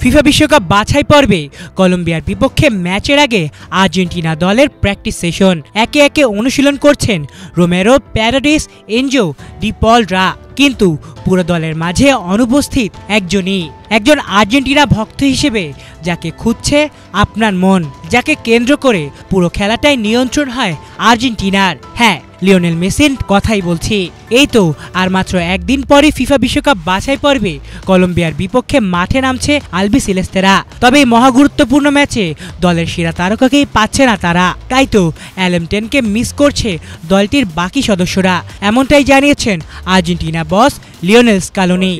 FIFA বিশ্বকাপ বাছাই পর্বে কলম্বিয়ার বিপক্ষে ম্যাচের আগে আর্জেন্টিনা দলের প্র্যাকটিস সেশন একে একে অনুশীলন করছেন রোমেরো, প্যারাডিস, এনজো, ডি পলরা। কিন্তু পুরো দলের মাঝে অনুপস্থিত একজন আর্জেন্টিনা ভক্ত হিসেবে যাকে খুঁজছে আপনার মন, যাকে কেন্দ্র করে পুরো খেলাটাই নিয়ন্ত্রণ হয় আর্জেন্টিনার। হ্যাঁ, লিওনেল মেসির কথাই বলছি। এই তো আর মাত্র একদিন পরে ফিফা বিশ্বকাপ বাছাই পর্বে কলম্বিয়ার বিপক্ষে মাঠে নামছে আলবিসেলেস্তেরা। তবে এই মহাগুরুত্বপূর্ণ ম্যাচে দলের সেরা তারকাকেই পাচ্ছে না তারা। তাই তো অ্যালেমটেনকে মিস করছে দলটির বাকি সদস্যরা, এমনটাই জানিয়েছেন আর্জেন্টিনা বস লিওনেল স্কালোনি।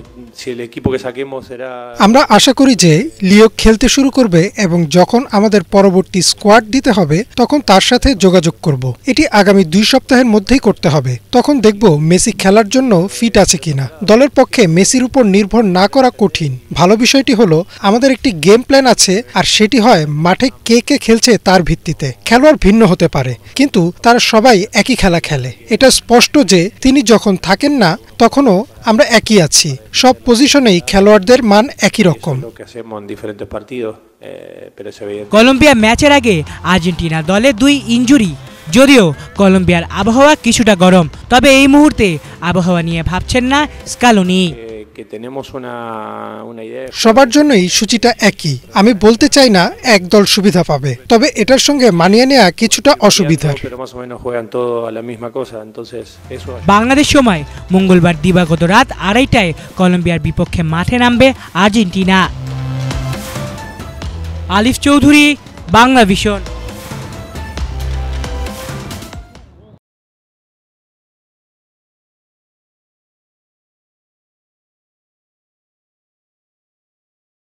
আমরা আশা করি যে লিও খেলতে শুরু করবে এবং যখন আমাদের পরবর্তী স্কোয়াড দিতে হবে তখন তার সাথে যোগাযোগ করব। এটি আগামী 2 সপ্তাহের মধ্যেই করতে হবে। তখন দেখব মেসি খেলার জন্য ফিট আছে কিনা। দলের পক্ষে মেসির উপর নির্ভর না করা কঠিন। ভালো বিষয়টি হলো আমাদের একটি গেম প্ল্যান আছে, আর সেটি হয় মাঠে কে কে খেলছে তার ভিত্তিতে। খেলোয়াড় ভিন্ন হতে পারে, কিন্তু তারা সবাই একই খেলা খেলে। এটা স্পষ্ট যে তিনি যখন থাকেন না তখনও আমরা একই আছি। সব পজিশনেই খেলোয়াড়দের মান একই রকম। কলম্বিয়া ম্যাচের আগে আর্জেন্টিনা দলে 2 ইনজুরি। যদিও কলম্বিয়ার আবহাওয়া কিছুটা গরম, তবে এই মুহূর্তে আবহাওয়া নিয়ে ভাবছেন না স্কালোনি। সবার জন্যই সূচিটা একই। আমি বলতে চাই না এক দল সুবিধা পাবে, তবে এটার সঙ্গে মানিয়ে নেওয়া কিছুটা অসুবিধার। বাংলাদেশ সময় মঙ্গলবার দিবাগত রাত 2:30টায় কলম্বিয়ার বিপক্ষে মাঠে নামবে আর্জেন্টিনা। আলিফ চৌধুরী, বাংলা ভিশন।